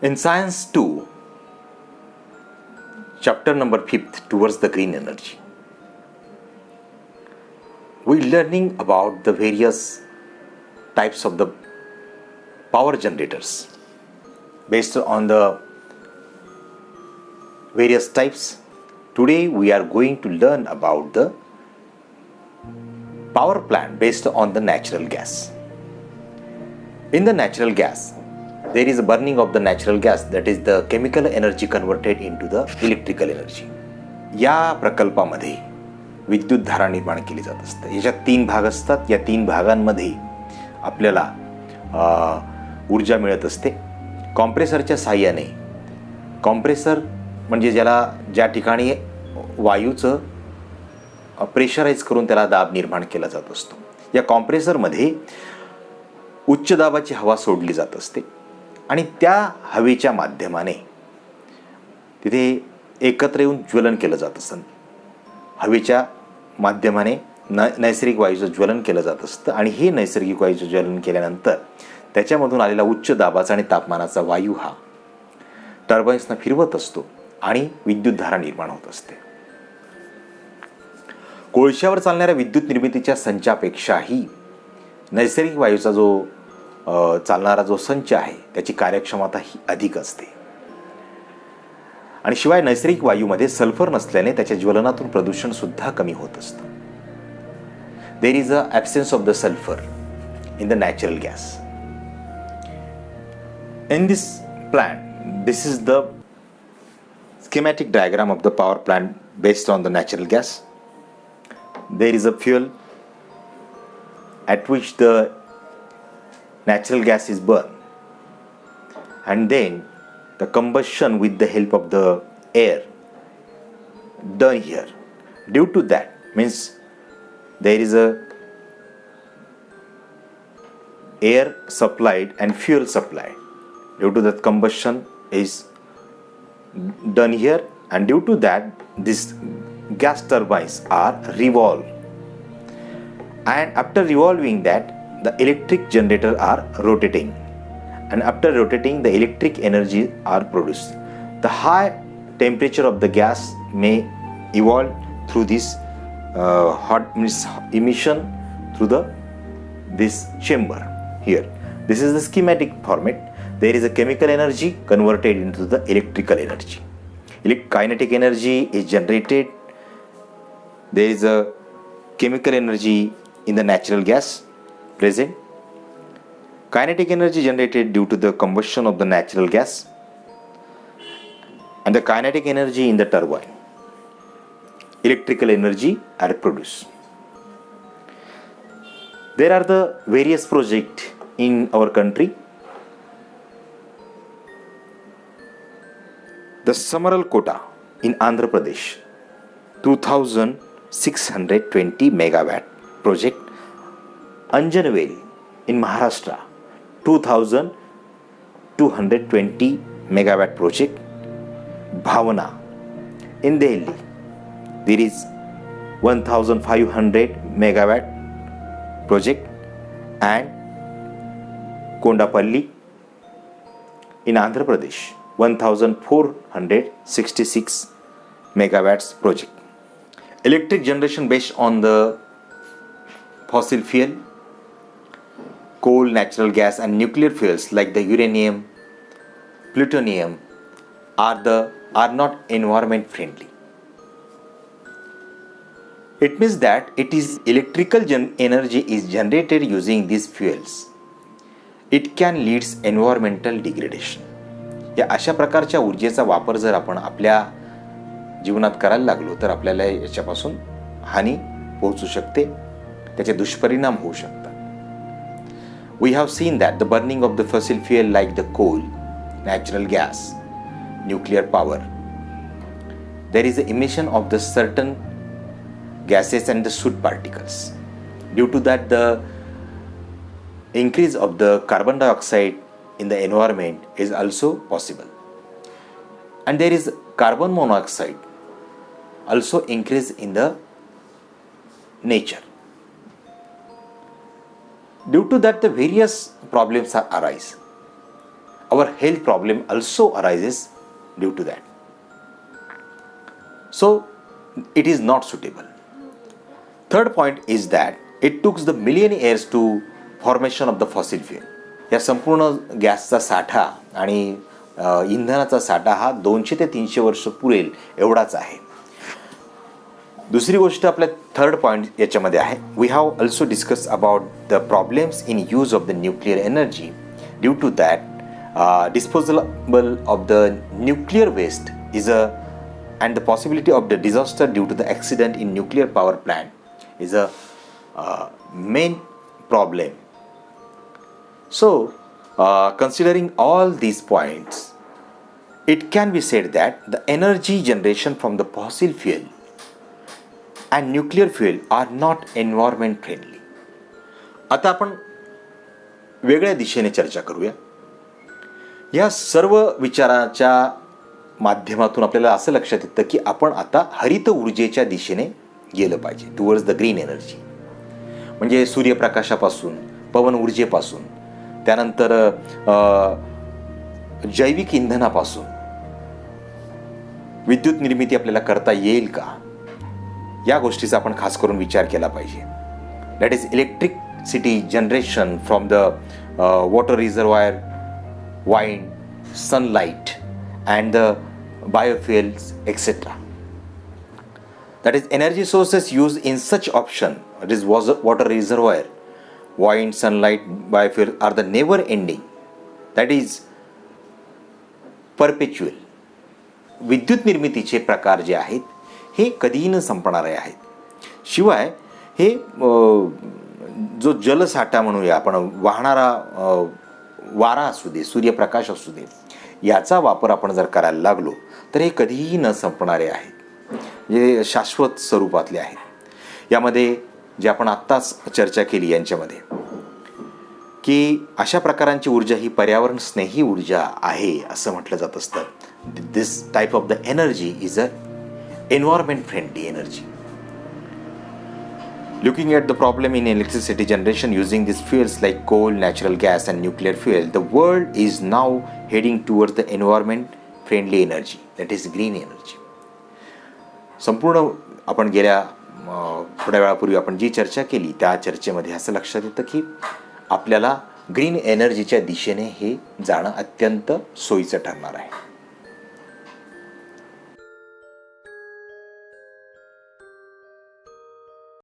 In Science 2, chapter number 5th, Towards the Green Energy, we're learning about the various types of the power generators. Based on the various types, today we are going to learn about the power plant based on the natural gas. In the natural gas, there is a burning of the natural gas, that is the chemical energy converted into the electrical energy. या प्रकल्पामध्ये विद्युत धारा निर्माण केली जात असते. याच्यात 3 भाग असतात. या 3 भागांमध्ये आपल्याला ऊर्जा मिळत असते. कॉम्प्रेसरच्या साहाय्याने, कॉम्प्रेसर म्हणजे ज्या ठिकाणी वायूचं प्रेशराईज करून त्याला दाब निर्माण केला जात असतो. या कॉम्प्रेसरमध्ये उच्च दाबाची हवा सोडली जात असते आणि त्या हवेच्या माध्यमाने तिथे एकत्र येऊन ज्वलन केलं जात असतं. हवेच्या माध्यमाने नैसर्गिक वायूचं ज्वलन केलं जात असतं आणि हे नैसर्गिक वायूचं ज्वलन केल्यानंतर त्याच्यामधून आलेला उच्च दाबाचा आणि तापमानाचा वायू हा टर्बाईन्सना फिरवत असतो आणि विद्युतधारा निर्माण होत असते. कोळशावर चालणाऱ्या विद्युत निर्मितीच्या संचापेक्षाही नैसर्गिक वायूचा जो चालणारा जो संच आहे त्याची कार्यक्षमता ही अधिक असते. आणि शिवाय नैसर्गिक वायूमध्ये सल्फर नसल्याने त्याच्या ज्वलनातून प्रदूषण सुद्धा कमी होत असतं. There is a absence of the sulphur in the natural gas. In this plant, this is the schematic diagram of the power plant based on the natural gas. There is a fuel at which the natural gas is burned, and then the combustion with the help of the air done here. Due to that means there is a air supplied and fuel supplied. Due to that, combustion is done here, and due to that this gas turbines are revolved, and after revolving that the electric generator are rotating, and after rotating the electric energy are produced. The high temperature of the gas may evolve through this hot emission through this chamber here. This is the schematic format. There is a chemical energy converted into the electrical energy. Kinetic energy is generated. There is a chemical energy in the natural gas present. Kinetic energy generated due to the combustion of the natural gas, and the kinetic energy in the turbine. Electrical energy are produced. There are the various projects in our country. The Samaralkota in Andhra Pradesh, 2620 megawatt project. Anjanvel in Maharashtra, 2220 megawatt project. Bhavana in Delhi, there is 1500 megawatt project, and Kondapalli in Andhra Pradesh, 1466 megawatts project. Electric generation based on the fossil fuel, coal, natural gas and nuclear fuels like the uranium, plutonium are not environment friendly. It means that it is electrical energy is generated using these fuels. It can lead environmental degradation. या अशा प्रकारच्या ऊर्जेचा वापर जर आपण आपल्या जीवनात करायला लागलो तर आपल्याला याच्यापासून हानी पोहोचू शकते, त्याचे दुष्परिणाम होऊ शकतात. We have seen that the burning of the fossil fuel like the coal, natural gas, nuclear power, there is an emission of the certain gases and the soot particles. Due to that, the increase of the carbon dioxide in the environment is also possible, and there is carbon monoxide also increase in the nature. Due to that, the various problems arise. our health problem also arises due to that. So it is not suitable. Third point is that it took the million years to formation of the fossil fuel. या संपूर्ण गॅसचा साठा आणि इंधनाचा साठा हा 200 ते 300 वर्ष पुरेल एवढाच आहे. दुसरी गोष्ट आपल्या थर्ड पॉईंट याच्यामध्ये आहे, we have also discuss about the problems in use of the nuclear energy due to that disposable of the nuclear waste is a and the possibility of the disaster due to the accident in nuclear power plant is a main problem. So considering all these points, it can be said that the energy generation from the fossil fuel and nuclear fuel are not environment friendly. आता आपण वेगळ्या दिशेने चर्चा करूया. या सर्व विचाराच्या माध्यमातून आपल्याला असं लक्षात येतं की आपण आता हरित ऊर्जेच्या दिशेने गेलं पाहिजे, टुवर्ड्स द ग्रीन एनर्जी. म्हणजे सूर्यप्रकाशापासून, पवन ऊर्जेपासून, त्यानंतर जैविक इंधनापासून विद्युत निर्मिती आपल्याला करता येईल का, या गोष्टीचा आपण खास करून विचार केला पाहिजे. That is electricity generation from the water reservoir, wind, sunlight and the biofuels, etc. That is, energy sources used in such option, it is water reservoir, wind, sunlight, biofuel are the never ending, that is perpetual. विद्युत निर्मितीचे प्रकार जे आहेत हे कधीही न संपणारे आहेत. शिवाय हे जो जलसाठा म्हणूया आपण, वाहणारा वारा असू दे, सूर्यप्रकाश असू दे, याचा वापर आपण जर करायला लागलो तर हे कधीही न संपणारे आहेत, जे शाश्वत स्वरूपातले आहेत. यामध्ये जे आपण आत्ताच चर्चा केली यांच्यामध्ये की अशा प्रकारांची ऊर्जा ही पर्यावरण स्नेही ऊर्जा आहे असं म्हटलं जात असतं. This type of the energy is a environment friendly energy. Looking at the problem in electricity generation using these fuels like coal, natural gas and nuclear fuel, the world is now heading towards the environment friendly energy, that is green energy. संपूर्ण आपण गेल्या थोड्या वेळापूर्वी आपण जी चर्चा केली त्या चर्चेमध्ये असं लक्षात येतं की आपल्याला ग्रीन एनर्जीच्या दिशेने हे जाणं अत्यंत सोयीचं ठरणार आहे.